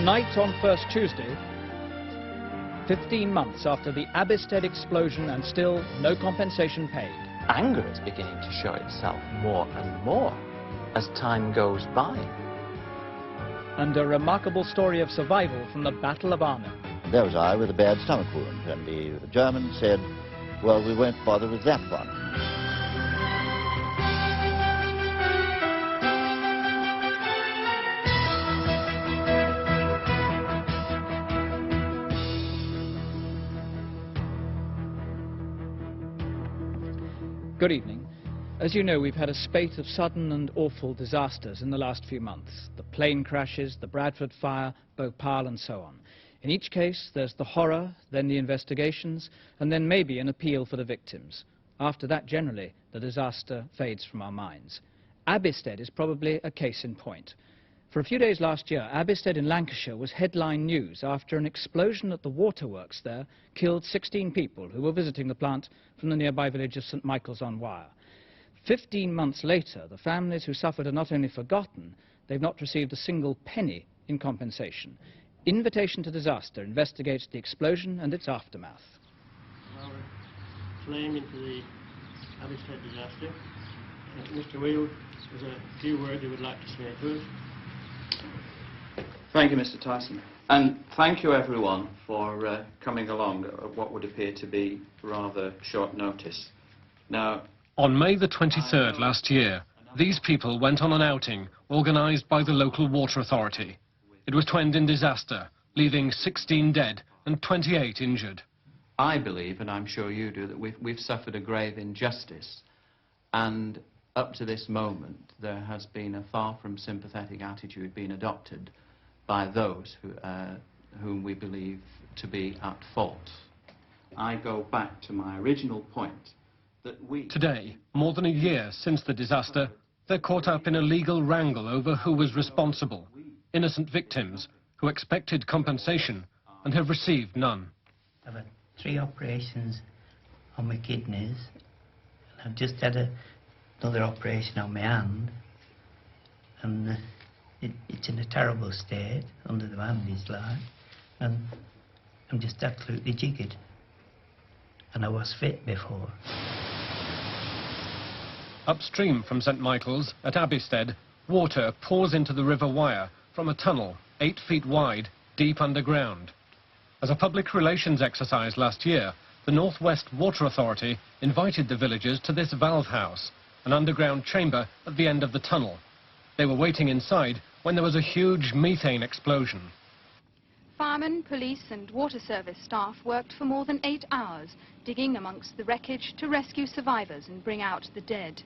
Tonight on First Tuesday, 15 months after the Abbeystead explosion and still no compensation paid. Anger is beginning to show itself more and more as time goes by. And a remarkable story of survival from the Battle of Arnhem. There was I with a bad stomach wound, and the German said, well, we won't bother with that one. Good evening. As you know, we've had a spate of sudden and awful disasters in the last few months. The plane crashes, the Bradford fire, Bhopal and so on. In each case, there's the horror, then the investigations, and then maybe an appeal for the victims. After that, generally, the disaster fades from our minds. Abbeystead is probably a case in point. For a few days last year, Abbeystead in Lancashire was headline news after an explosion at the waterworks there killed 16 people who were visiting the plant from the nearby village of St Michael's-on-Wyre. 15 months later, the families who suffered are not only forgotten, they've not received a single penny in compensation. Invitation to Disaster investigates the explosion and its aftermath. Our flame into the Abbeystead disaster. Mr. Wheel, there's a few words you would like to say to us. Thank you, Mr. Tyson. And thank you, everyone, for coming along at what would appear to be rather short notice. Now, on May the 23rd last year, these people went on an outing organised by the local water authority. It was to end in disaster, leaving 16 dead and 28 injured. I believe, and I'm sure you do, that we've suffered a grave injustice. And up to this moment, there has been a far from sympathetic attitude being adopted by those whom we believe to be at fault. I go back to my original point that Today, more than a year since the disaster, they're caught up in a legal wrangle over who was responsible. Innocent victims who expected compensation and have received none. I've had 3 operations on my kidneys, and I've just had another operation on my hand, and it's in a terrible state under the bandage line, and I'm just absolutely jiggered. And I was fit before. Upstream from St Michael's at Abbeystead, water pours into the River Wyre from a tunnel 8 feet wide, deep underground. As a public relations exercise last year, the North West Water Authority invited the villagers to this valve house, an underground chamber at the end of the tunnel. They were waiting inside when there was a huge methane explosion. Firemen, police and water service staff worked for more than 8 hours, digging amongst the wreckage to rescue survivors and bring out the dead.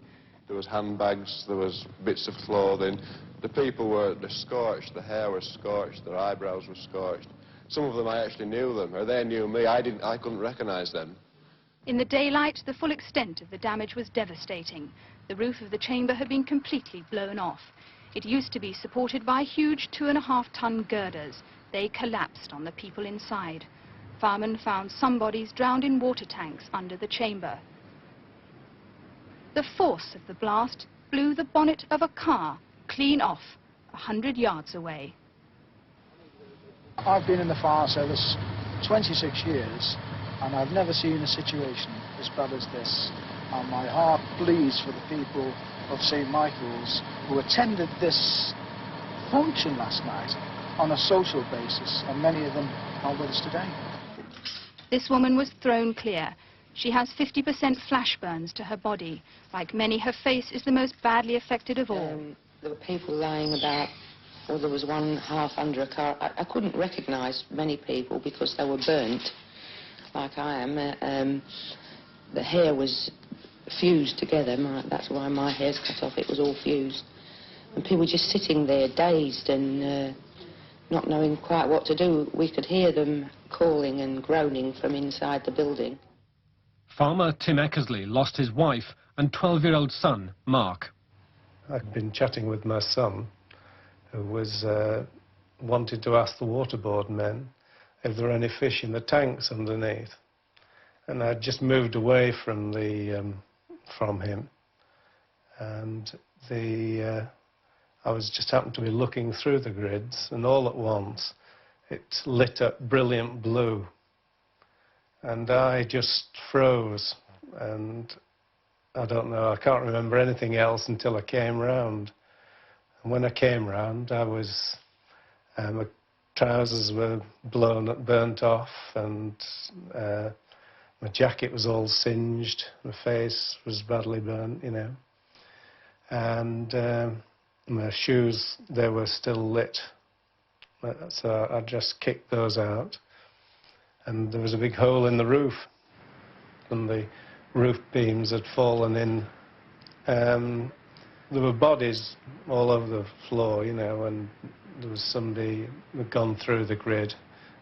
There was handbags, there was bits of clothing. The people were scorched, the hair was scorched, their eyebrows were scorched. Some of them I actually knew them, or they knew me. I couldn't recognise them. In the daylight, the full extent of the damage was devastating. The roof of the chamber had been completely blown off. It used to be supported by huge 2.5-ton girders. They collapsed on the people inside. Firemen found some bodies drowned in water tanks under the chamber. The force of the blast blew the bonnet of a car clean off 100 yards away. I've been in the fire service 26 years, and I've never seen a situation as bad as this. And my heart bleeds for the people of St Michael's who attended this function last night on a social basis, and many of them are with us today. This woman was thrown clear. She has 50% flash burns to her body. Like many, her face is the most badly affected of all. There were people lying about, or there was one half under a car. I couldn't recognise many people because they were burnt, like I am. The hair was fused together. That's why my hair's cut off. It was all fused. And people just sitting there dazed and not knowing quite what to do. We could hear them calling and groaning from inside the building. Farmer Tim Eckersley lost his wife and 12-year-old son, Mark. I'd been chatting with my son, who was wanted to ask the water board men if there were any fish in the tanks underneath. And I'd just moved away from him, and I was just happened to be looking through the grids, and all at once it lit up brilliant blue. And I just froze, and I don't know, I can't remember anything else until I came round. And when I came round, I was, my trousers were burnt off, and my jacket was all singed, my face was badly burnt, you know. And my shoes, they were still lit. So I just kicked those out. And there was a big hole in the roof, and the roof beams had fallen in. There were bodies all over the floor, you know, and there was somebody who had gone through the grid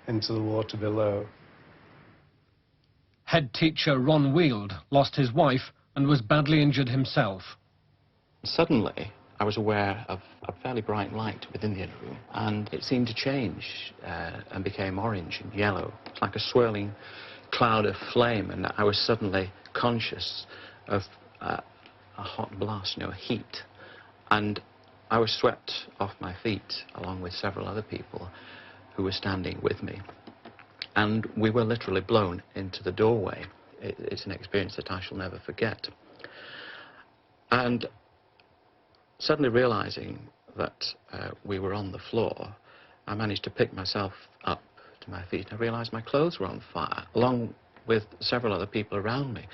into the water below. Head teacher Ron Weald lost his wife and was badly injured himself. Suddenly, I was aware of a fairly bright light within the inner room, and it seemed to change and became orange and yellow, like a swirling cloud of flame, and I was suddenly conscious of a hot blast, you know, heat, and I was swept off my feet along with several other people who were standing with me, and we were literally blown into the doorway. It's an experience that I shall never forget. And suddenly realizing that we were on the floor, I managed to pick myself up to my feet, and I realized my clothes were on fire, along with several other people around me.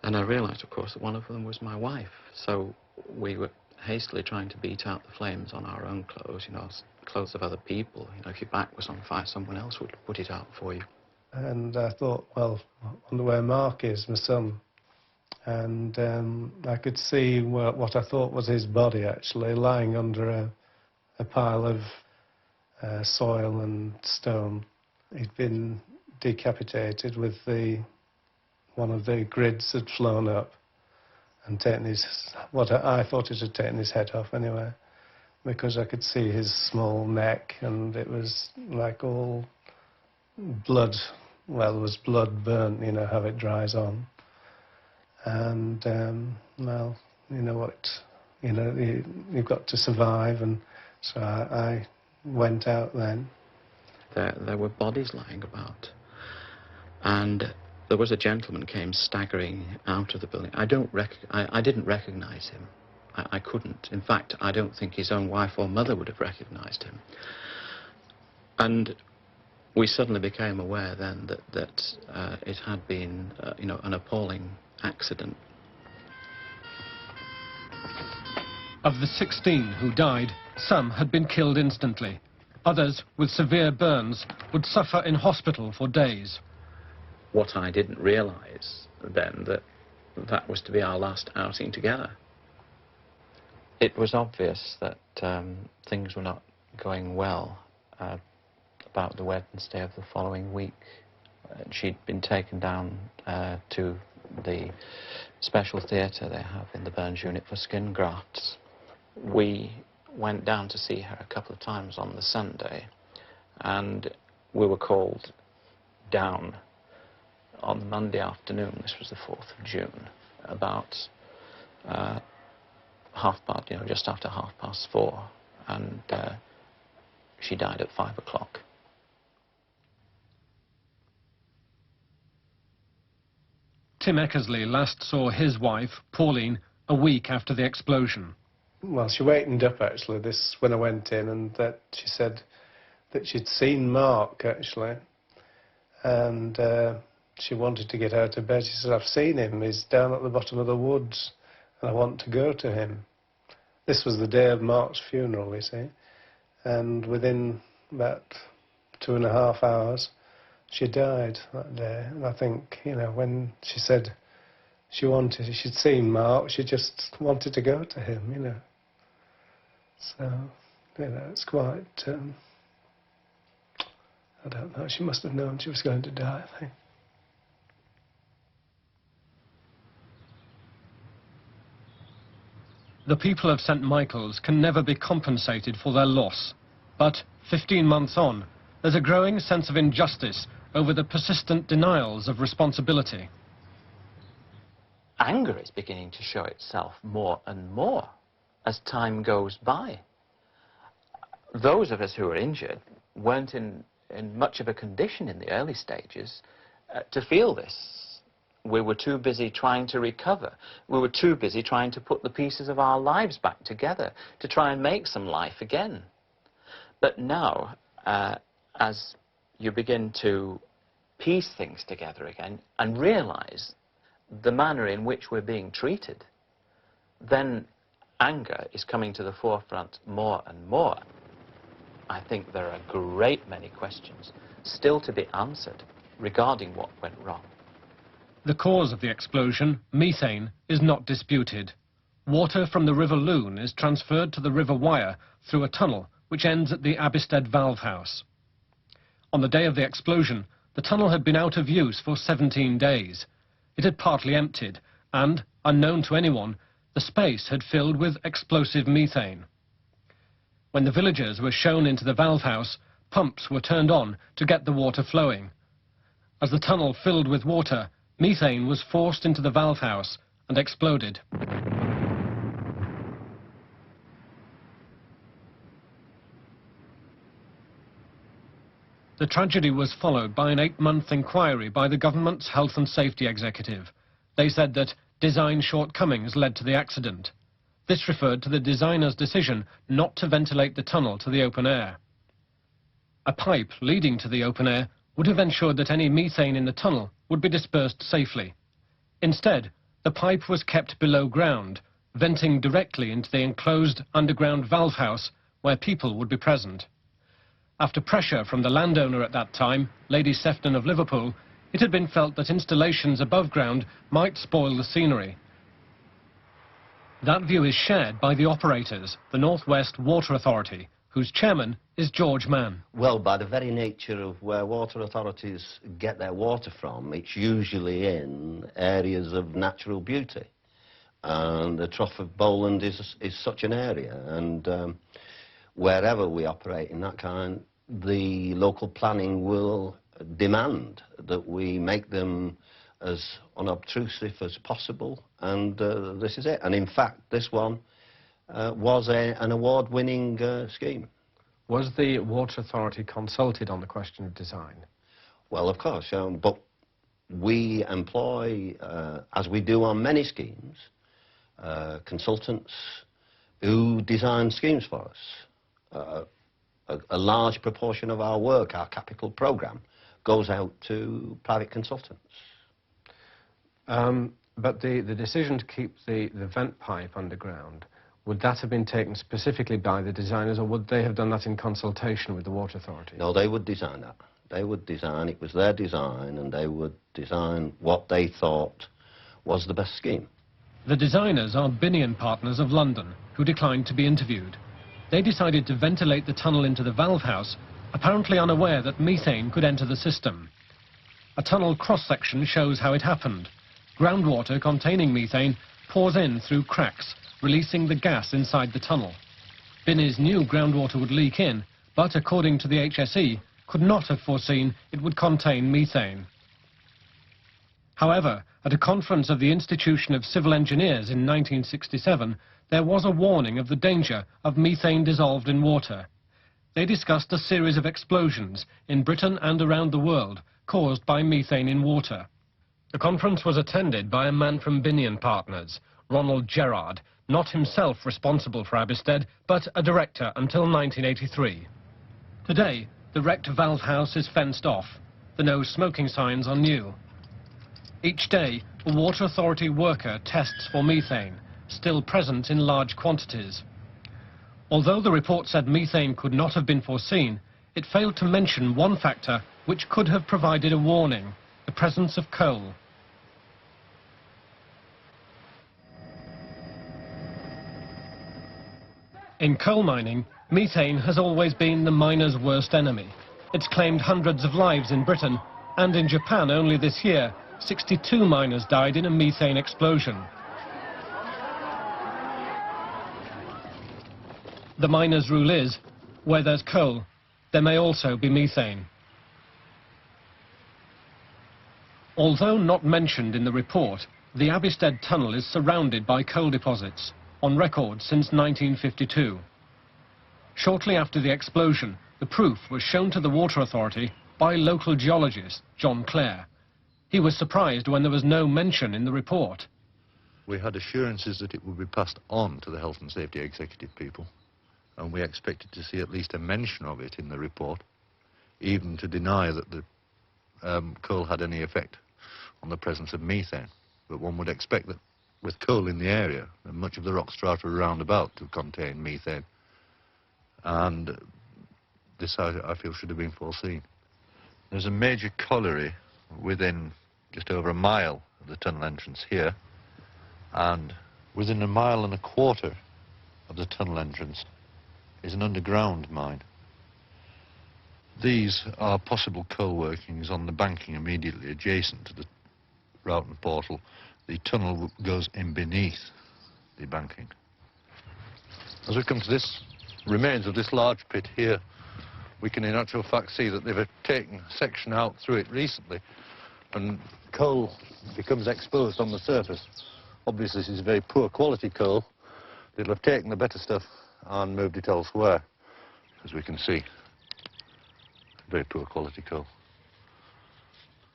And I realized, of course, that one of them was my wife. So we were hastily trying to beat out the flames on our own clothes, you know, clothes of other people. You know, if your back was on fire, someone else would put it out for you. And I thought, well, I wonder where Mark is, my son. And I could see what I thought was his body, actually, lying under a pile of soil and stone. He'd been decapitated with one of the grids had flown up and taken what I thought it had taken his head off anyway, because I could see his small neck, and it was like all blood. Well, there was blood burnt, you know, how it dries on. And, well, you know what, you know, you've got to survive, and so I went out then. There were bodies lying about, and there was a gentleman came staggering out of the building. I didn't recognize him. I couldn't. In fact, I don't think his own wife or mother would have recognized him. And we suddenly became aware then that it had been, you know, an appalling accident. Of the 16 who died, some had been killed instantly. Others, with severe burns, would suffer in hospital for days. What I didn't realize then, that was to be our last outing together. It was obvious that things were not going well about the Wednesday of the following week. She'd been taken down to the special theatre they have in the burns unit for skin grafts. We went down to see her a couple of times on the Sunday, and we were called down on Monday afternoon. This was the 4th of June, about just after 4:30, and she died at 5 o'clock. Tim Eckersley last saw his wife, Pauline, a week after the explosion. Well, she wakened up, actually, when I went in, and that she said that she'd seen Mark, actually, and she wanted to get out of bed. She said, "I've seen him, he's down at the bottom of the woods, and I want to go to him." This was the day of Mark's funeral, you see, and within about 2.5 hours, she died that day. And I think, you know, when she said she'd seen Mark, she just wanted to go to him, you know. So, you know, it's quite, I don't know, she must have known she was going to die, I think. The people of St Michael's can never be compensated for their loss. But 15 months on, there's a growing sense of injustice over the persistent denials of responsibility. Anger is beginning to show itself more and more as time goes by. Those of us who are injured weren't in much of a condition in the early stages to feel this. We were too busy trying to recover. We were too busy trying to put the pieces of our lives back together, to try and make some life again. But now, as you begin to piece things together again and realize the manner in which we're being treated, then anger is coming to the forefront more and more. I think there are a great many questions still to be answered regarding what went wrong. The cause of the explosion, methane, is not disputed. Water from the River Lune is transferred to the River Wyre through a tunnel which ends at the Abbeystead valve house. On the day of the explosion, the tunnel had been out of use for 17 days. It had partly emptied and, unknown to anyone, the space had filled with explosive methane. When the villagers were shown into the valve house, pumps were turned on to get the water flowing. As the tunnel filled with water, methane was forced into the valve house and exploded. The tragedy was followed by an 8-month inquiry by the government's Health and Safety Executive. They said that design shortcomings led to the accident. This referred to the designer's decision not to ventilate the tunnel to the open air. A pipe leading to the open air would have ensured that any methane in the tunnel would be dispersed safely. Instead, the pipe was kept below ground, venting directly into the enclosed underground valve house where people would be present. After pressure from the landowner at that time, Lady Sefton of Liverpool, it had been felt that installations above ground might spoil the scenery. That view is shared by the operators, the North West Water Authority, whose chairman is George Mann. Well, by the very nature of where water authorities get their water from, it's usually in areas of natural beauty. And the Trough of Bowland is such an area, and wherever we operate in that kind, the local planning will demand that we make them as unobtrusive as possible, and this is it. And in fact, this one was an award-winning scheme. Was the Water Authority consulted on the question of design? Well, of course, but we employ, as we do on many schemes, consultants who design schemes for us. A large proportion of our work, our capital programme, goes out to private consultants. But the decision to keep the vent pipe underground, would that have been taken specifically by the designers, or would they have done that in consultation with the Water Authority? No, they would design that. They would design, it was their design, and they would design what they thought was the best scheme. The designers are Binion Partners of London, who declined to be interviewed. They decided to ventilate the tunnel into the valve house, apparently unaware that methane could enter the system. A tunnel cross-section shows how it happened. Groundwater containing methane pours in through cracks, releasing the gas inside the tunnel. Binnies knew groundwater would leak in, but according to the HSE, could not have foreseen it would contain methane. However, at a conference of the Institution of Civil Engineers in 1967, there was a warning of the danger of methane dissolved in water. They discussed a series of explosions in Britain and around the world caused by methane in water. The conference was attended by a man from Binion Partners, Ronald Gerard, not himself responsible for Abbeystead, but a director until 1983. Today, the wrecked valve house is fenced off. The no smoking signs are new. Each day, a Water Authority worker tests for methane, still present in large quantities. Although the report said methane could not have been foreseen, it failed to mention one factor which could have provided a warning: the presence of coal. In coal mining, methane has always been the miner's worst enemy. It's claimed hundreds of lives in Britain, and in Japan only this year, 62 miners died in a methane explosion. The miner's rule is, where there's coal, there may also be methane. Although not mentioned in the report, the Abbeystead tunnel is surrounded by coal deposits, on record since 1952. Shortly after the explosion, the proof was shown to the Water Authority by local geologist John Clare. He was surprised when there was no mention in the report. We had assurances that it would be passed on to the Health and Safety Executive people, and we expected to see at least a mention of it in the report, even to deny that the coal had any effect on the presence of methane. But one would expect that with coal in the area, and much of the rock strata around about to contain methane, and this I feel should have been foreseen. There's a major colliery within just over a mile of the tunnel entrance here, and within 1.25 miles of the tunnel entrance is an underground mine. These are possible coal workings on the banking immediately adjacent to the Roughton portal. The tunnel goes in beneath the banking. As we come to this remains of this large pit here, we can in actual fact see that they've taken a section out through it recently, and coal becomes exposed on the surface. Obviously this is very poor quality coal. They'll have taken the better stuff and moved it elsewhere, as we can see. Very poor quality coal.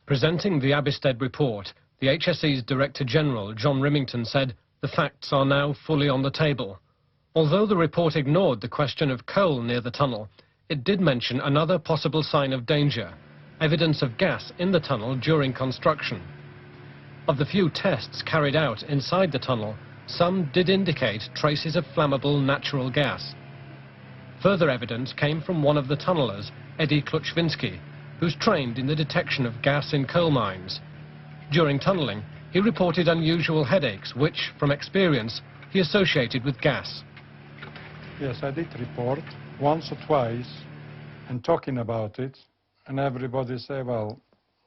Presenting the Abbeystead report, the HSE's Director General, John Rimington, said the facts are now fully on the table. Although the report ignored the question of coal near the tunnel, it did mention another possible sign of danger, evidence of gas in the tunnel during construction. Of the few tests carried out inside the tunnel, some did indicate traces of flammable natural gas. Further evidence came from one of the tunnellers, Eddie Kluczwinski, who's trained in the detection of gas in coal mines. During tunnelling, he reported unusual headaches, which, from experience, he associated with gas. Yes, I did report once or twice and talking about it, and everybody say, well,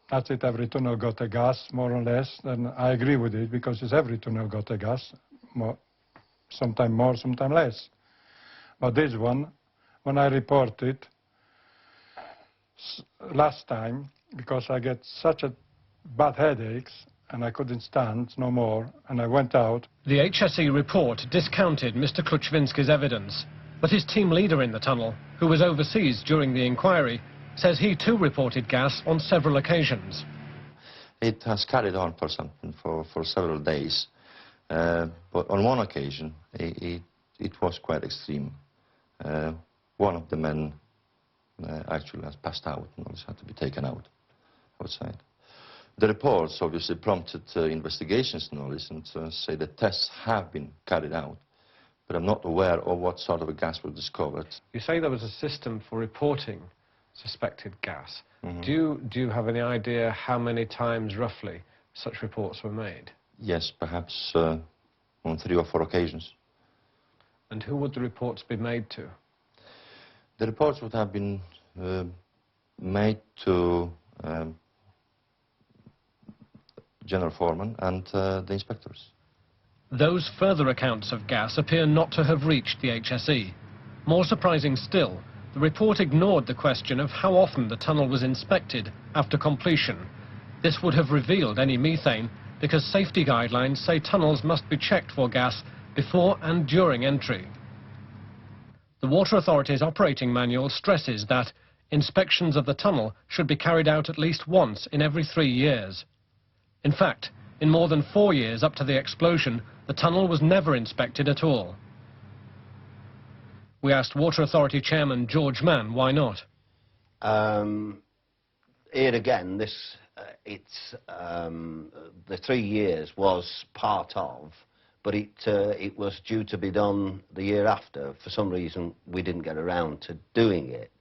that's it, every tunnel got a gas, more or less. And I agree with it, because it's every tunnel got a gas, sometimes more, sometimes less. But this one, when I reported last time, because I get such a bad headaches, and I couldn't stand no more, and I went out. The HSE report discounted Mr. Kluczwinski's evidence, but his team leader in the tunnel, who was overseas during the inquiry, says he too reported gas on several occasions. It has carried on for several days, but on one occasion it was quite extreme. One of the men actually has passed out and had to be taken outside. The reports obviously prompted investigations and say that tests have been carried out, but I'm not aware of what sort of a gas was discovered. You say there was a system for reporting suspected gas. Mm-hmm. Do you have any idea how many times, roughly, such reports were made? Yes, perhaps on 3 or 4 occasions. And who would the reports be made to? The reports would have been made to General Foreman and the inspectors. Those further accounts of gas appear not to have reached the HSE. More surprising still, the report ignored the question of how often the tunnel was inspected after completion. This would have revealed any methane, because safety guidelines say tunnels must be checked for gas before and during entry. The Water Authority's operating manual stresses that inspections of the tunnel should be carried out at least once in every 3 years. In fact, in more than 4 years up to the explosion, the tunnel was never inspected at all. We asked Water Authority Chairman George Mann why not. Here again, the 3 years was part of, but it was due to be done the year after. For some reason, we didn't get around to doing it.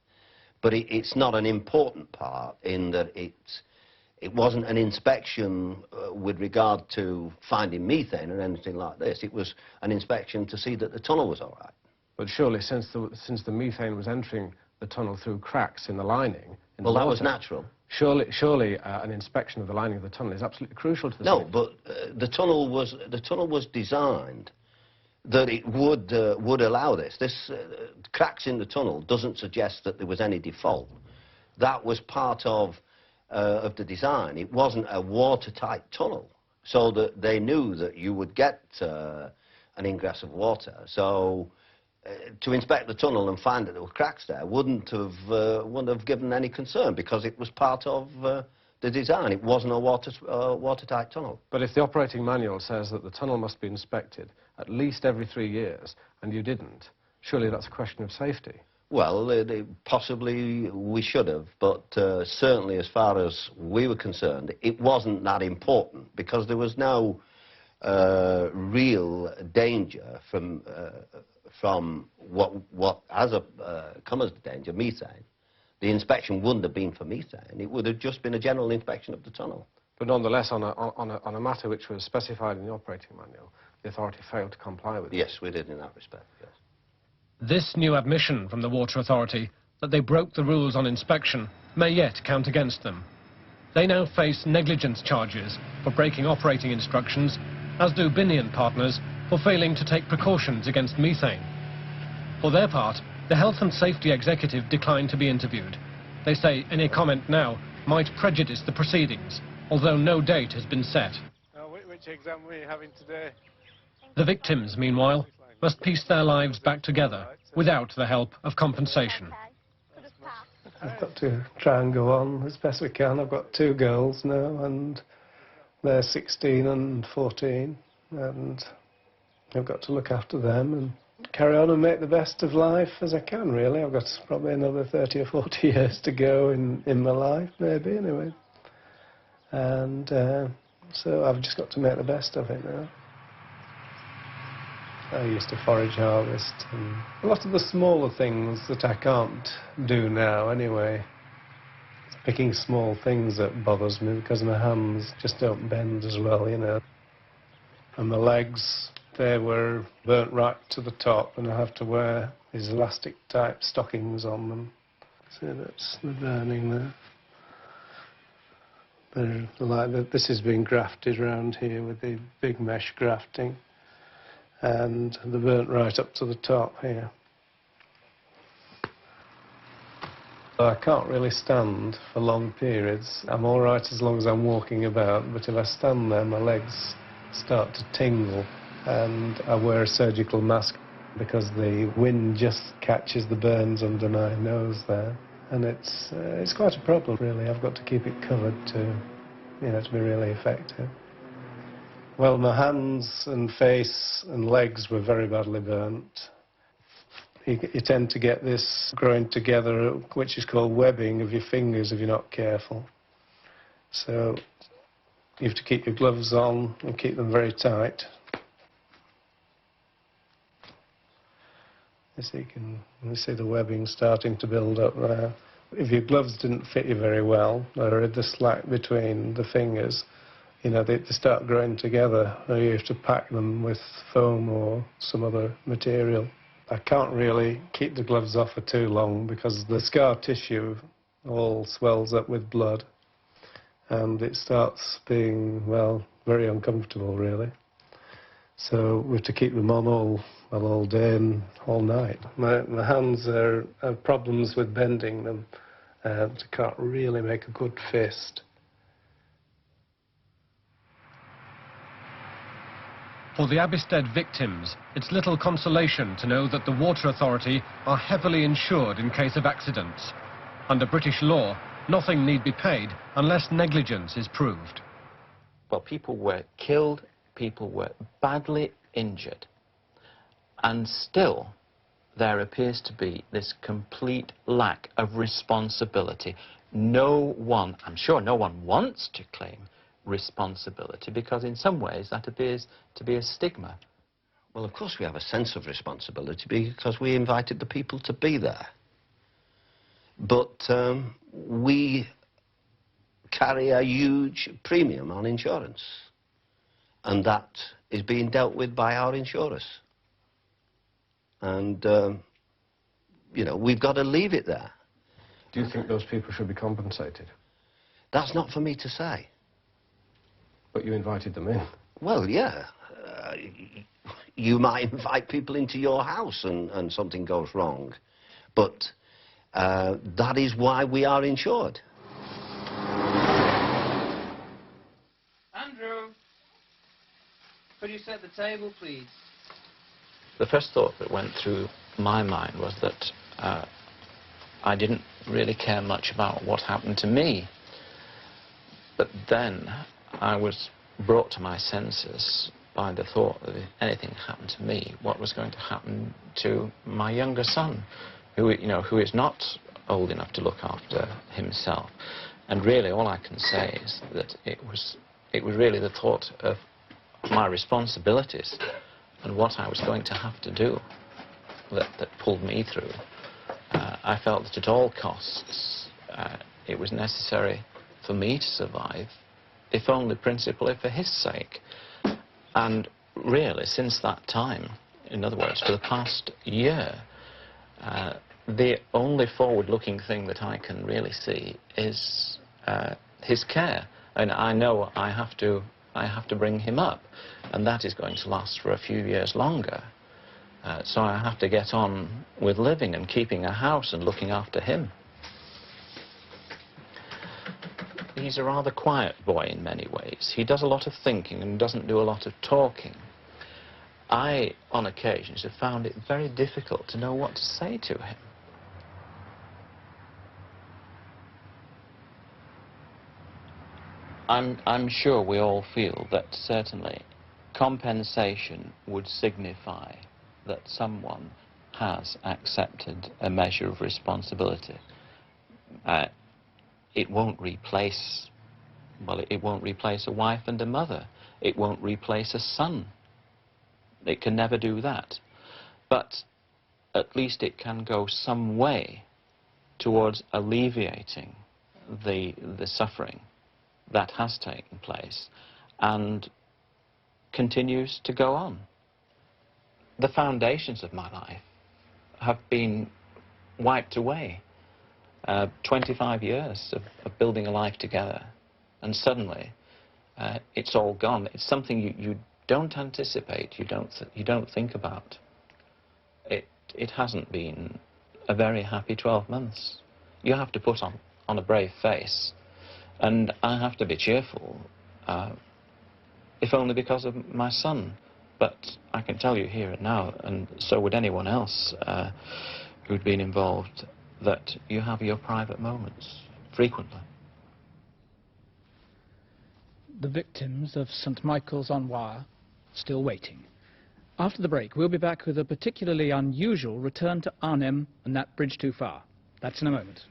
But it's not an important part in that it wasn't an inspection with regard to finding methane or anything like this. It was an inspection to see that the tunnel was all right. But surely, since the methane was entering the tunnel through cracks in the lining... Well, that was natural. Surely an inspection of the lining of the tunnel is absolutely crucial to the safety. No, but the tunnel was designed that it would allow this. Cracks in the tunnel doesn't suggest that there was any default. That was part of the design. It wasn't a watertight tunnel, so that they knew that you would get an ingress of water. So to inspect the tunnel and find that there were cracks there wouldn't have given any concern, because it was part of the design. It wasn't a watertight tunnel. But if the operating manual says that the tunnel must be inspected at least every 3 years, and you didn't, surely that's a question of safety. Well, possibly we should have, but certainly as far as we were concerned, it wasn't that important, because there was no real danger from what has come as a danger, methane. The inspection wouldn't have been for methane. It would have just been a general inspection of the tunnel. But nonetheless, on a matter which was specified in the operating manual, the authority failed to comply with it. Yes, we did in that respect, yes. This new admission from the Water Authority that they broke the rules on inspection may yet count against them. They now face negligence charges for breaking operating instructions, as do Binion partners for failing to take precautions against methane. For their part, the Health and Safety Executive declined to be interviewed. They say any comment now might prejudice the proceedings, although no date has been set. Which exam were you having today? The victims, meanwhile, must piece their lives back together without the help of compensation. I've got to try and go on as best we can. I've got 2 girls now, and they're 16 and 14, and I've got to look after them and carry on and make the best of life as I can, really. I've got probably another 30 or 40 years to go in my life, maybe, anyway. And so I've just got to make the best of it now. I used to forage harvest, and a lot of the smaller things that I can't do now anyway. It's picking small things that bothers me, because my hands just don't bend as well, you know. And my legs, they were burnt right to the top, and I have to wear these elastic type stockings on them. See, that's the burning there. This has been grafted around here with the big mesh grafting. And they're burnt right up to the top here. I can't really stand for long periods. I'm all right as long as I'm walking about, but if I stand there, my legs start to tingle, and I wear a surgical mask because the wind just catches the burns under my nose there, and it's quite a problem, really. I've got to keep it covered to be really effective. Well, my hands and face and legs were very badly burnt. You tend to get this growing together, which is called webbing of your fingers if you're not careful. So you have to keep your gloves on and keep them very tight. You see the webbing starting to build up there. If your gloves didn't fit you very well, or the slack between the fingers, they start growing together, or you have to pack them with foam or some other material. I can't really keep the gloves off for too long, because the scar tissue all swells up with blood, and it starts being, well, very uncomfortable, really. So we have to keep them on all day and all night. My hands have problems with bending them, and I can't really make a good fist. For the Abbeystead victims, it's little consolation to know that the Water Authority are heavily insured in case of accidents. Under British law, nothing need be paid unless negligence is proved. Well, people were killed, people were badly injured, and still there appears to be this complete lack of responsibility. No one, I'm sure no one wants to claim responsibility, because in some ways that appears to be a stigma. Well, of course we have a sense of responsibility, because we invited the people to be there. But we carry a huge premium on insurance, and that is being dealt with by our insurers. And, we've got to leave it there. Do you think those people should be compensated? That's not for me to say. But you invited them in. Well, yeah. You might invite people into your house and something goes wrong. But that is why we are insured. Andrew, could you set the table, please? The first thought that went through my mind was that I didn't really care much about what happened to me. But then I was brought to my senses by the thought that if anything happened to me, what was going to happen to my younger son, who is not old enough to look after himself. And really all I can say is that it was really the thought of my responsibilities and what I was going to have to do that pulled me through. I felt that at all costs it was necessary for me to survive, if only principally for his sake. And really, since that time, in other words, for the past year, the only forward-looking thing that I can really see is his care. And I know I have to bring him up, and that is going to last for a few years longer. So I have to get on with living and keeping a house and looking after him. He's a rather quiet boy in many ways. He does a lot of thinking and doesn't do a lot of talking. I, on occasions, have found it very difficult to know what to say to him. I'm sure we all feel that certainly compensation would signify that someone has accepted a measure of responsibility. It won't replace, well, it won't replace a wife and a mother. It won't replace a son. It can never do that. But at least it can go some way towards alleviating the suffering that has taken place and continues to go on. The foundations of my life have been wiped away. 25 years of building a life together, and suddenly it's all gone. It's something you don't anticipate, you don't think about. It hasn't been a very happy 12 months. You have to put on a brave face, and I have to be cheerful, if only because of my son. But I can tell you here and now, and so would anyone else who'd been involved, that you have your private moments, frequently. The victims of St Michael's on Wye still waiting. After the break, we'll be back with a particularly unusual return to Arnhem and that bridge too far. That's in a moment.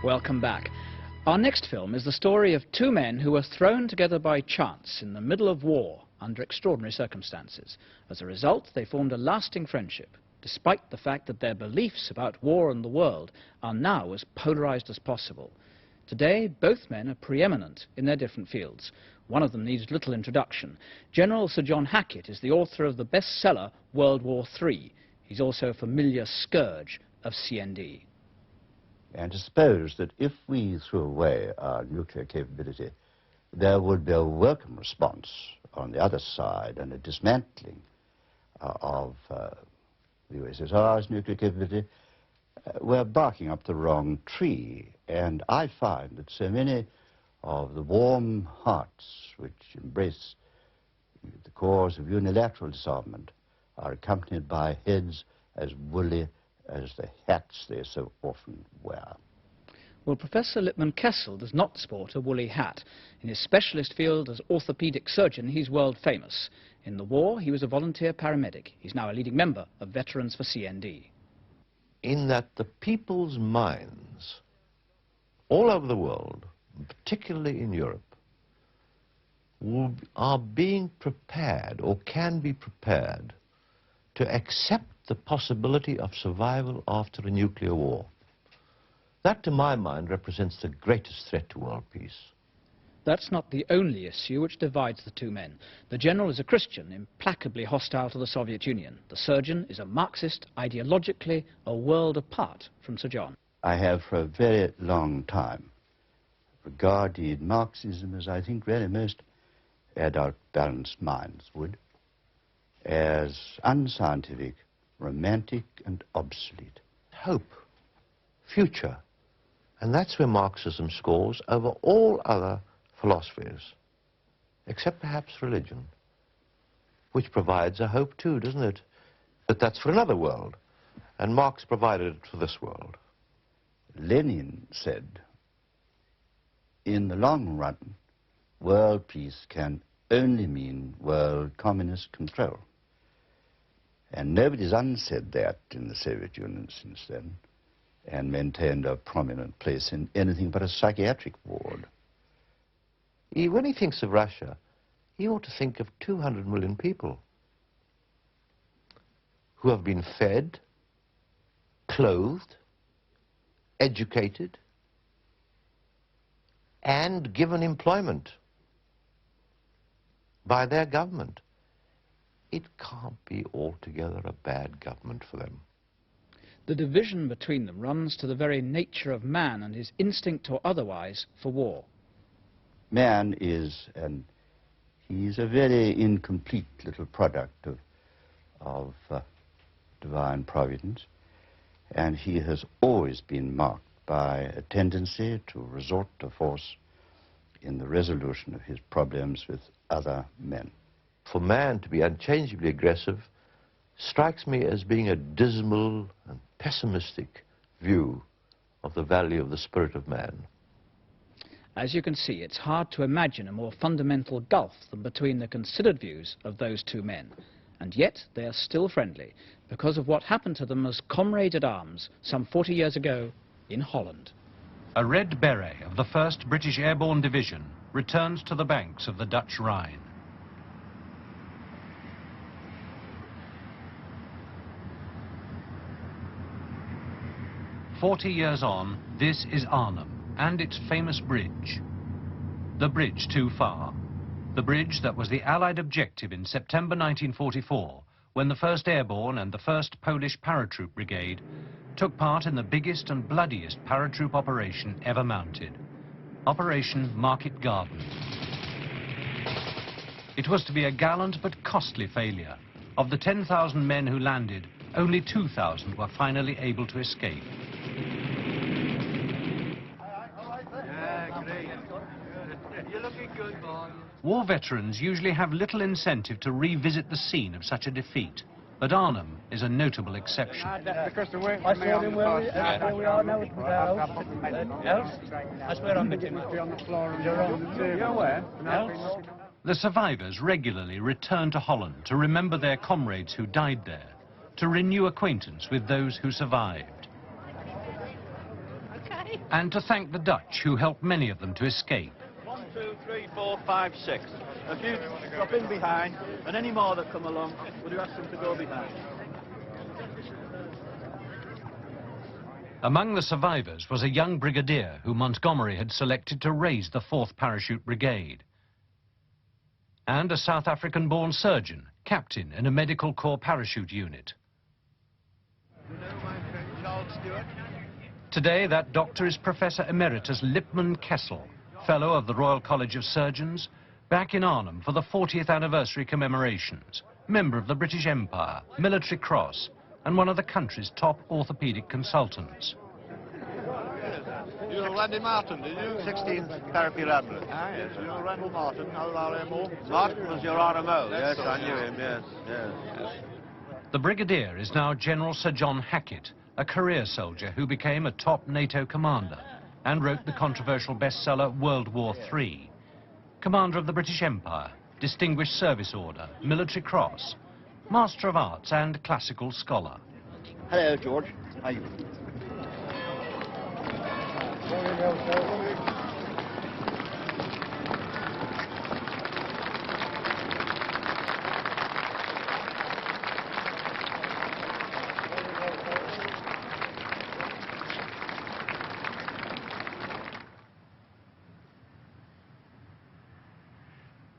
Welcome back. Our next film is the story of two men who were thrown together by chance in the middle of war under extraordinary circumstances. As a result, they formed a lasting friendship, despite the fact that their beliefs about war and the world are now as polarized as possible. Today, both men are preeminent in their different fields. One of them needs little introduction. General Sir John Hackett is the author of the bestseller World War III. He's also a familiar scourge of CND. And to suppose that if we threw away our nuclear capability, there would be a welcome response on the other side and a dismantling of the USSR's nuclear capability, we're barking up the wrong tree. And I find that so many of the warm hearts which embrace the cause of unilateral disarmament are accompanied by heads as woolly as the hats they so often wear. Well, Professor Lipman Kessel does not sport a woolly hat. In his specialist field as orthopedic surgeon, he's world famous. In the war, he was a volunteer paramedic. He's now a leading member of Veterans for CND. In that the people's minds all over the world, particularly in Europe, are being prepared or can be prepared to accept the possibility of survival after a nuclear war. That, to my mind, represents the greatest threat to world peace. That's not the only issue which divides the two men. The general is a Christian, implacably hostile to the Soviet Union. The surgeon is a Marxist, ideologically a world apart from Sir John. I have for a very long time regarded Marxism as I think really most adult balanced minds would, as unscientific, romantic and obsolete. Hope, future, and that's where Marxism scores over all other philosophies, except perhaps religion, which provides a hope too, doesn't it? But that's for another world, and Marx provided it for this world. Lenin said, in the long run, world peace can only mean world communist control. And nobody's unsaid that in the Soviet Union since then, and maintained a prominent place in anything but a psychiatric ward. When he thinks of Russia, he ought to think of 200 million people who have been fed, clothed, educated, and given employment by their government. It can't be altogether a bad government for them. The division between them runs to the very nature of man and his instinct or otherwise for war. Man is, and he's a very incomplete little product of divine providence, and he has always been marked by a tendency to resort to force in the resolution of his problems with other men. For man to be unchangeably aggressive strikes me as being a dismal and pessimistic view of the value of the spirit of man. As you can see, it's hard to imagine a more fundamental gulf than between the considered views of those two men. And yet they are still friendly because of what happened to them as comrades at arms some 40 years ago in Holland. A red beret of the 1st British Airborne Division returns to the banks of the Dutch Rhine. "40 years on, this is Arnhem and its famous bridge. The bridge too far. The bridge that was the Allied objective in September 1944, when the 1st Airborne and the 1st Polish Paratroop Brigade took part in the biggest and bloodiest paratroop operation ever mounted, Operation Market Garden. It was to be a gallant but costly failure. Of the 10,000 men who landed, only 2,000 were finally able to escape. War veterans usually have little incentive to revisit the scene of such a defeat, but Arnhem is a notable exception. Because the work I saw him where we are now with That's where I'm getting on the floor. You're where? The survivors regularly return to Holland to remember their comrades who died there, to renew acquaintance with those who survived, and to thank the Dutch who helped many of them to escape. 1, 2, 3, 4, 5, 6. A few drop in behind, and any more that come along, would you ask them to go behind? Among the survivors was a young brigadier who Montgomery had selected to raise the 4th Parachute Brigade, and a South African-born surgeon, captain in a Medical Corps parachute unit. You know my friend Charles Stewart? Today, that doctor is Professor Emeritus Lipman Kessel, Fellow of the Royal College of Surgeons, back in Arnhem for the 40th anniversary commemorations, member of the British Empire, Military Cross, and one of the country's top orthopedic consultants. You know Randy Martin, did you? 16th Parapet Admiral. Ah, yes. You know Randall Martin, old RMO? Martin was your RMO. That's Yes, so, I knew yeah. him, yes, yes. The brigadier is now General Sir John Hackett, a career soldier who became a top NATO commander and wrote the controversial bestseller World War III. Commander of the British Empire, Distinguished Service Order, Military Cross, Master of Arts and classical scholar. Hello, George. How are you?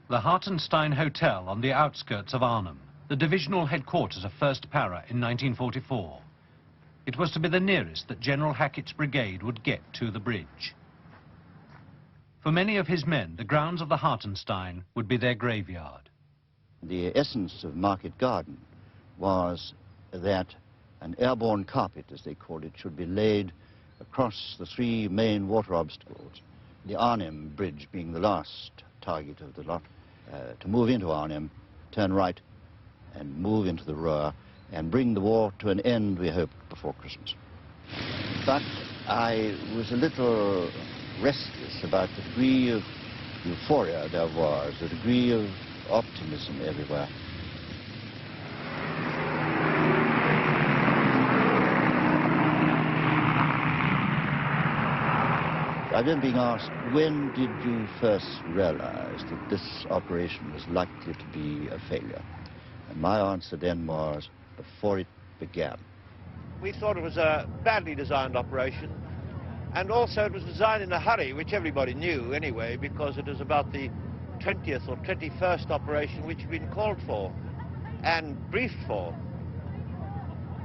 The Hartenstein Hotel on the outskirts of Arnhem, the divisional headquarters of 1st Para in 1944. It was to be the nearest that General Hackett's brigade would get to the bridge. For many of his men, the grounds of the Hartenstein would be their graveyard. The essence of Market Garden was that an airborne carpet, as they called it, should be laid across the three main water obstacles, the Arnhem Bridge being the last target of the lot. To move into Arnhem, turn right and move into the Ruhr and bring the war to an end, we hope, before Christmas. But I was a little restless about the degree of euphoria there was, the degree of optimism everywhere. I remember being asked, when did you first realize that this operation was likely to be a failure? And my answer then was, before it began. We thought it was a badly designed operation, and also it was designed in a hurry, which everybody knew anyway, because it was about the 20th or 21st operation which had been called for and briefed for.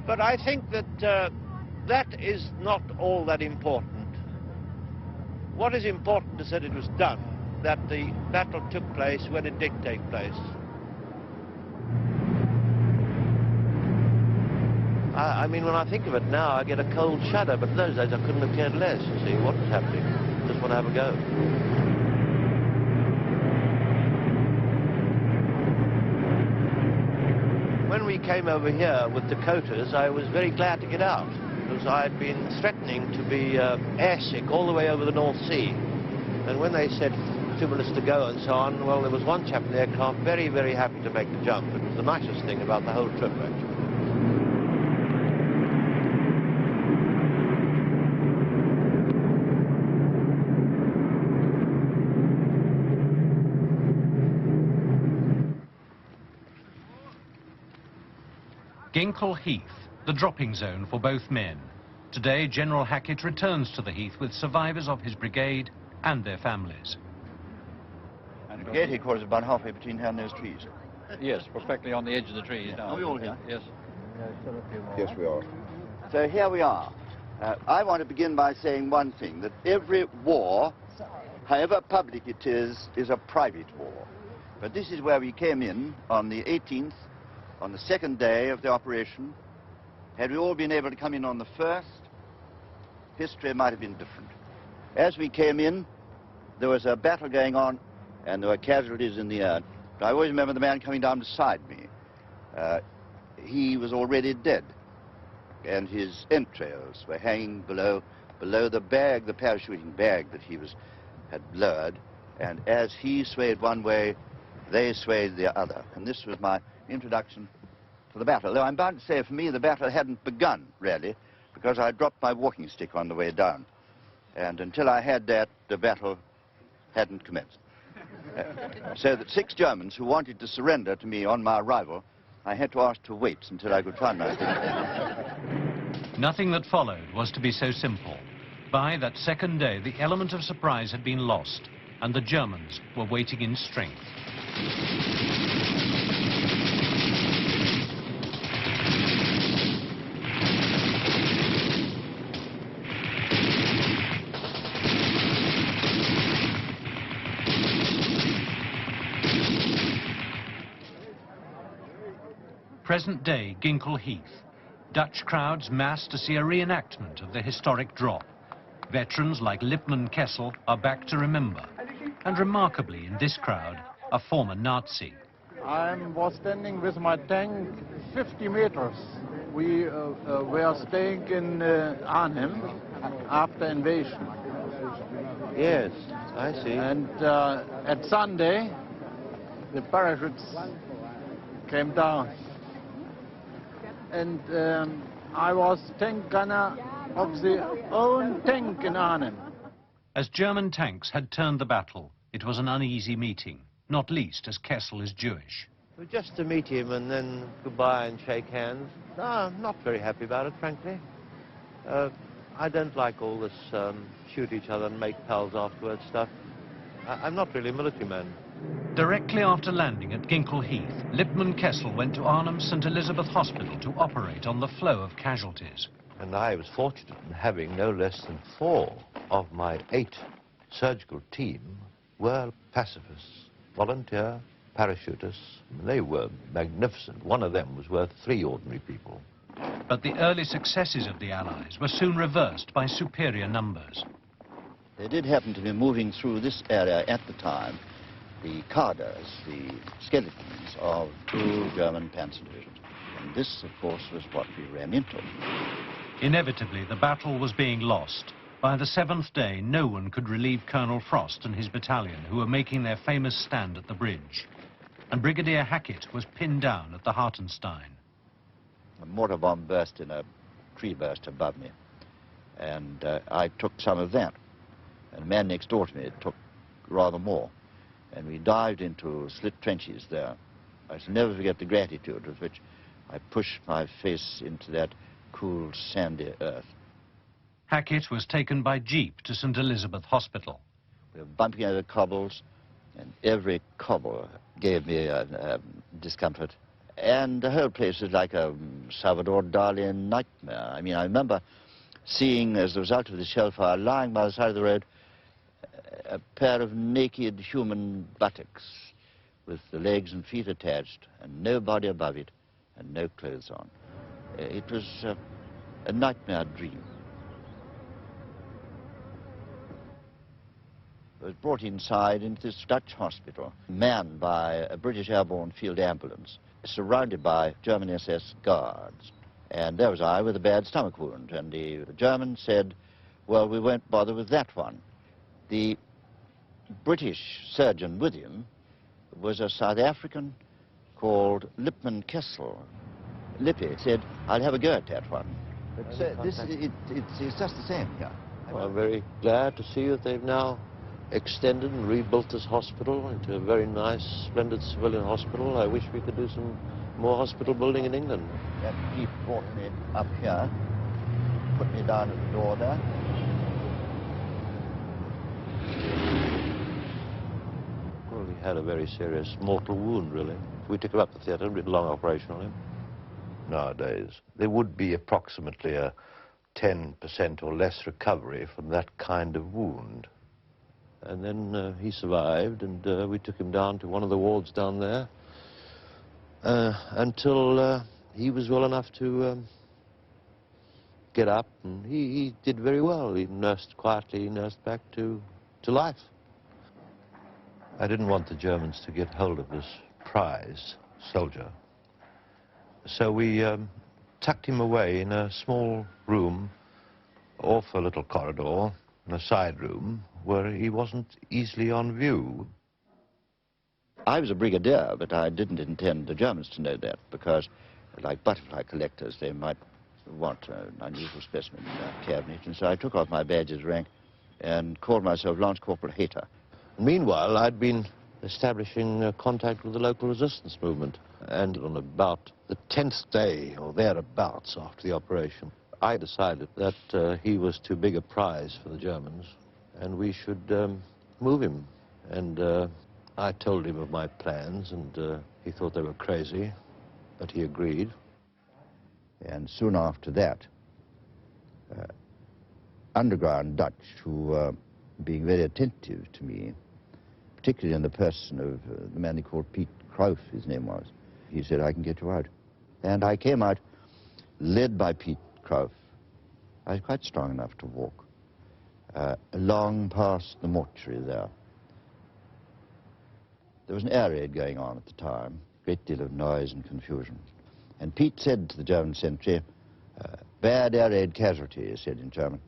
But I think that that is not all that important. What is important is that it was done, that the battle took place when it did take place. I mean, when I think of it now, I get a cold shudder, but those days I couldn't have cared less, you see, what was happening. Just want to have a go. When we came over here with Dakotas, I was very glad to get out, because I had been threatening to be airsick all the way over the North Sea. And when they said 2 minutes to go and so on, well, there was one chap in the aircraft very, very happy to make the jump. It was the nicest thing about the whole trip, actually. Ginkle Heath, the dropping zone for both men. Today, General Hackett returns to the Heath with survivors of his brigade and their families. And the brigade headquarters is about halfway between here and those trees. Yes, perfectly on the edge of the trees now. Are we all here? Yes. Yes, we are. So here we are. I want to begin by saying one thing, that every war, however public it is a private war. But this is where we came in on the 18th, on the second day of the operation. Had we all been able to come in on the first, history might have been different. As we came in, there was a battle going on, and there were casualties in the air. But I always remember the man coming down beside me. He was already dead, and his entrails were hanging below the bag, the parachuting bag that he had lowered. And as he swayed one way, they swayed the other. And this was my introduction to the battle. Though I'm bound to say, for me, the battle hadn't begun, really, because I dropped my walking stick on the way down. And until I had that, the battle hadn't commenced. So that 6 Germans who wanted to surrender to me on my arrival, I had to ask to wait until I could find my stick. Nothing that followed was to be so simple. By that second day, the element of surprise had been lost, and the Germans were waiting in strength. Present-day Ginkle Heath. Dutch crowds massed to see a reenactment of the historic drop. Veterans like Lipman Kessel are back to remember. And remarkably, in this crowd, a former Nazi. I was standing with my tank 50 meters. We were staying in Arnhem after invasion. Yes, I see. And at Sunday, the parachutes came down. And I was tank gunner of the own tank in Arnhem. As German tanks had turned the battle, it was an uneasy meeting, not least as Kessel is Jewish. Just to meet him and then goodbye and shake hands. No, I'm not very happy about it, frankly. I don't like all this shoot each other and make pals afterwards stuff. I'm not really a military man. Directly after landing at Ginkle Heath, Lipman Kessel went to Arnhem's St. Elizabeth Hospital to operate on the flow of casualties. And I was fortunate in having no less than 4 of my 8 surgical team were pacifists, volunteer parachutists. They were magnificent. One of them was worth 3 ordinary people. But the early successes of the Allies were soon reversed by superior numbers. They did happen to be moving through this area at the time, the cadres, the skeletons of 2 German panzer divisions. And this, of course, was what we ran into. Inevitably, the battle was being lost. By the 7th day, no one could relieve Colonel Frost and his battalion, who were making their famous stand at the bridge. And Brigadier Hackett was pinned down at the Hartenstein. A mortar bomb burst in a tree burst above me, and I took some of that. And the man next door to me took rather more. And we dived into slit trenches there. I shall never forget the gratitude with which I pushed my face into that cool, sandy earth. Hackett was taken by jeep to St. Elizabeth Hospital. We were bumping over cobbles, and every cobble gave me discomfort. And the whole place was like a Salvador Dali nightmare. I mean, I remember seeing, as a result of the shell fire, lying by the side of the road, a pair of naked human buttocks with the legs and feet attached, and no body above it, and no clothes on. It was a nightmare dream. I was brought inside into this Dutch hospital, manned by a British airborne field ambulance, surrounded by German SS guards. And there was I with a bad stomach wound, and the German said, well, we won't bother with that one. The British surgeon with him was a South African called Lipman Kessel. Lippy said, I'll have a go at that one. But it's just the same, yeah. Well, I'm very glad to see that they've now extended and rebuilt this hospital into a very nice, splendid civilian hospital. I wish we could do some more hospital building in England. That jeep brought me up here, put me down at the door there. Well, he had a very serious mortal wound, really. We took him up to the theatre and did a long operation on him. Nowadays, there would be approximately a 10% or less recovery from that kind of wound. And then he survived, and we took him down to one of the wards down there until he was well enough to get up, and he did very well. He nursed quietly, he nursed back to life. I didn't want the Germans to get hold of this prize soldier. So we tucked him away in a small room off a little corridor, in a side room, where he wasn't easily on view. I was a brigadier, but I didn't intend the Germans to know that, because, like butterfly collectors, they might want an unusual specimen in their cabinet. And so I took off my badge's rank and called myself Lance Corporal Hater. Meanwhile, I'd been establishing contact with the local resistance movement. And on about the 10th day, or thereabouts, after the operation, I decided that he was too big a prize for the Germans, and we should move him. And I told him of my plans, and he thought they were crazy, but he agreed. And soon after that, underground Dutch, who were being very attentive to me, particularly in the person of the man they called Piet Kruif, his name was, he said, I can get you out. And I came out, led by Piet Kruif. I was quite strong enough to walk. along past the mortuary there. There was an air raid going on at the time, great deal of noise and confusion. And Pete said to the German sentry, bad air raid casualty, he said in German.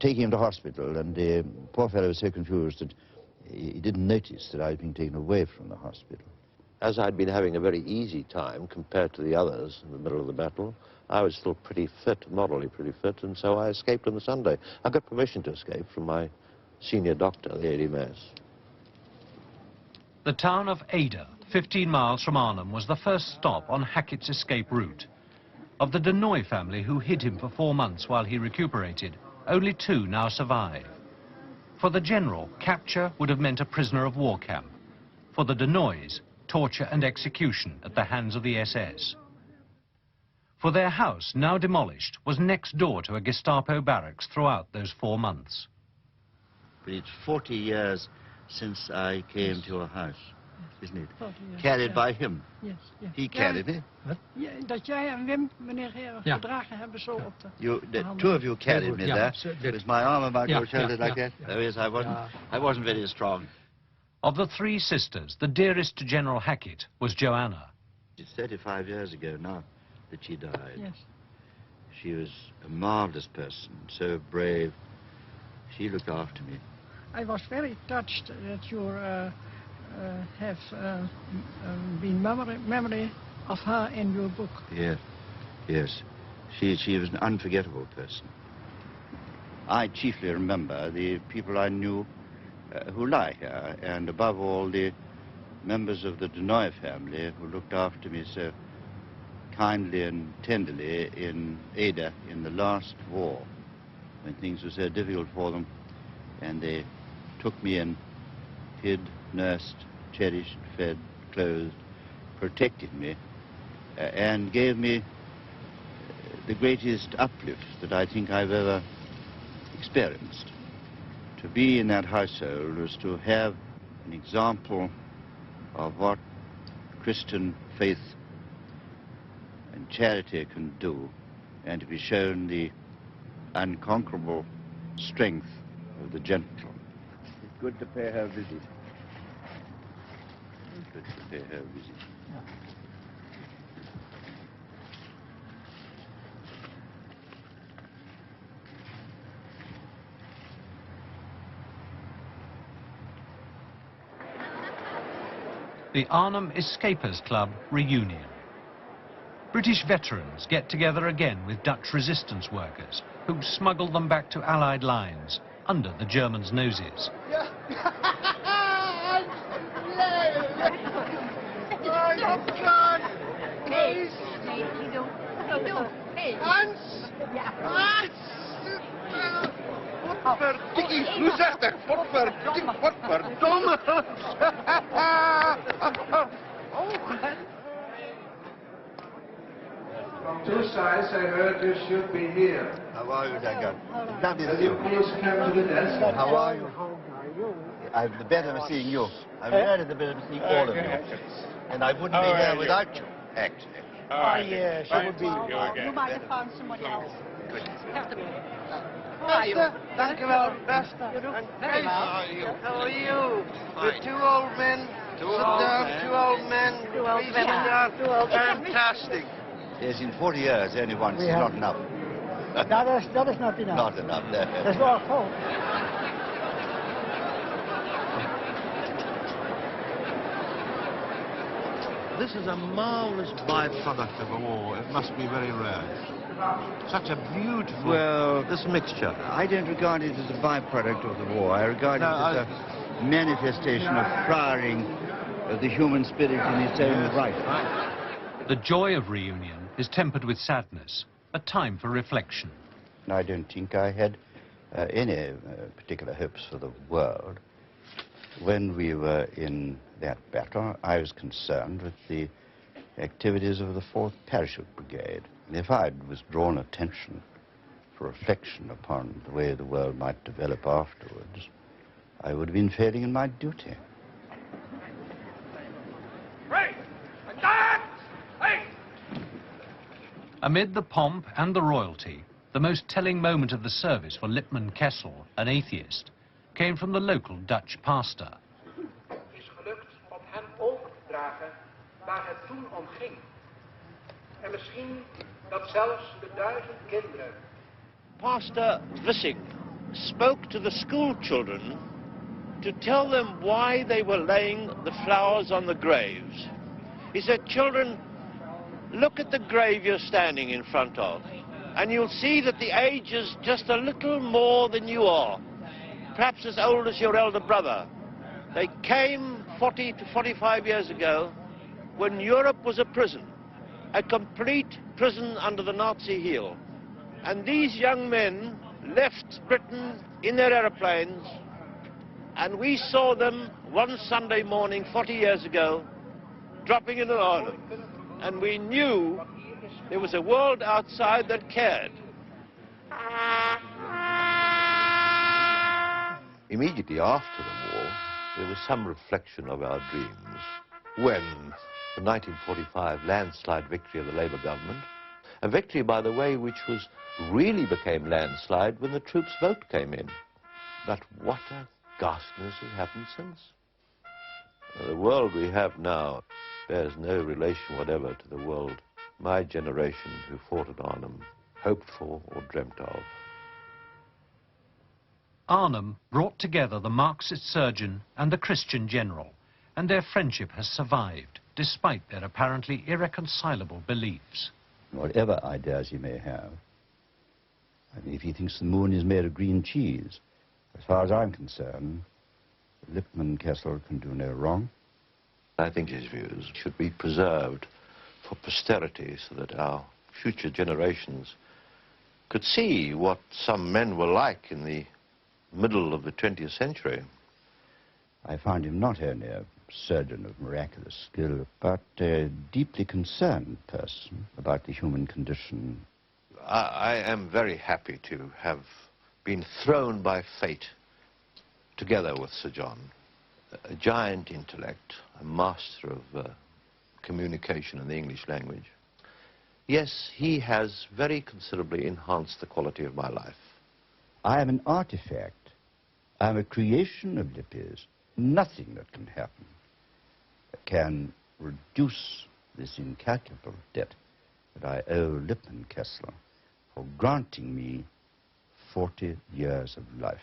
Take him to hospital, and the poor fellow was so confused that he didn't notice that I'd been taken away from the hospital. As I'd been having a very easy time compared to the others in the middle of the battle, I was still pretty fit, morally pretty fit, and so I escaped on the Sunday. I got permission to escape from my senior doctor, the AD Mass. The town of Ada, 15 miles from Arnhem, was the first stop on Hackett's escape route. Of the Denoy family who hid him for 4 months while he recuperated, only 2 now survive. For the general, capture would have meant a prisoner of war camp. For the Denoys, torture and execution at the hands of the SS. For their house, now demolished, was next door to a Gestapo barracks throughout those 4 months. But it's 40 years since I came to your house, isn't it? 40 years, Carried by him. Yes, yes. He carried me. Ja, dat jij en Wim, meneer Heren, gedragen hebben zo op de... The two of you carried me there. With my arm about your shoulders like that. Yeah. Yes, I wasn't very strong. Of the 3 sisters, the dearest to General Hackett was Joanna. It's 35 years ago now that she died. Yes. She was a marvelous person, so brave. She looked after me. I was very touched that you have been memory of her in your book. Yes, yes. She was an unforgettable person. I chiefly remember the people I knew who lie here, and above all the members of the Denoy family who looked after me so kindly and tenderly in Ada in the last war, when things were so difficult for them, and they took me in, hid, nursed, cherished, fed, clothed, protected me, and gave me the greatest uplift that I think I've ever experienced. To be in that household was to have an example of what Christian faith and charity can do, and to be shown the unconquerable strength of the gentle. It's good to pay her a visit. Good to pay her a visit. The Arnhem Escapers Club reunion. British veterans get together again with Dutch resistance workers who'd smuggled them back to Allied lines under the Germans' noses. Potverdikkie, hoe zegt dat? Potverdikkie, potverdomme! From 2 sides, I heard you should be here. How are you, Dagan? Lovely to Will see you you. please come to the desk? How are you? I'm the better of seeing you. I'm really the better of seeing all of you. And I wouldn't be here without you, actually. Oh, yes, you would be. You might have found somebody else. Have to be. Beste, dank u wel, beste. Very well. How are you? The 2 old men. Two old men. Two old women. Fantastic. Yes, in 40 years, only once is not enough. Dat is not enough. Not enough. Dat is wel vol. This is a marvellous byproduct of a war. It must be very rare. Such a beautiful... Well, this mixture. I don't regard it as a byproduct of the war. I regard it as a manifestation of flowering of the human spirit in its own right. The joy of reunion is tempered with sadness, a time for reflection. I don't think I had any particular hopes for the world. When we were in that battle, I was concerned with the activities of the 4th Parachute Brigade. And if I'd withdrawn attention for reflection upon the way the world might develop afterwards, I would have been failing in my duty. Amid the pomp and the royalty, the most telling moment of the service for Lipman Kessel, an atheist, came from the local Dutch pastor. Is gelukt op hen over te dragen waar het toen om ging. En misschien dat zelfs de 1000 kinderen. Pastor Vissing spoke to the school children to tell them why they were laying the flowers on the graves. He said, children, look at the grave you're standing in front of, and you'll see that the age is just a little more than you are, perhaps as old as your elder brother. They came 40 to 45 years ago when Europe was a prison, a complete prison under the Nazi heel. And these young men left Britain in their aeroplanes, and we saw them one Sunday morning 40 years ago dropping into Holland. And we knew there was a world outside that cared. Immediately after the war, there was some reflection of our dreams when the 1945 landslide victory of the Labour government, a victory, by the way, which really became landslide when the troops' vote came in. But what a ghastliness has happened since. The world we have now bears no relation whatever to the world my generation who fought at Arnhem hoped for or dreamt of. Arnhem brought together the Marxist surgeon and the Christian general, and their friendship has survived, despite their apparently irreconcilable beliefs. Whatever ideas he may have, I mean, if he thinks the moon is made of green cheese, as far as I'm concerned, Lipman Kessel can do no wrong. I think his views should be preserved for posterity so that our future generations could see what some men were like in the middle of the 20th century. I found him not only a surgeon of miraculous skill, but a deeply concerned person about the human condition. I am very happy to have been thrown by fate together with Sir John. A giant intellect, a master of communication in the English language. Yes, he has very considerably enhanced the quality of my life. I am an artifact. I am a creation of Lippy's. Nothing that can happen can reduce this incalculable debt that I owe Lipman Kessel for granting me 40 years of life.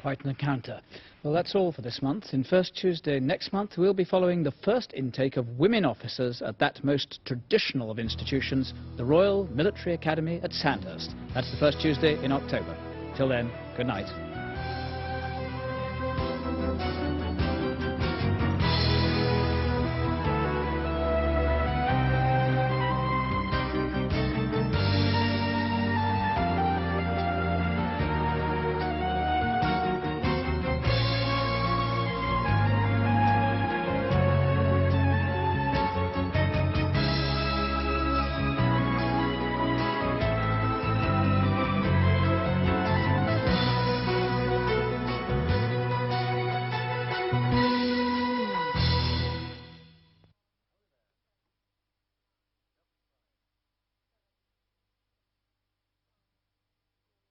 Quite an encounter. Well, that's all for this month. In First Tuesday next month, we'll be following the first intake of women officers at that most traditional of institutions, the Royal Military Academy at Sandhurst. That's the first Tuesday in October. Till then, good night.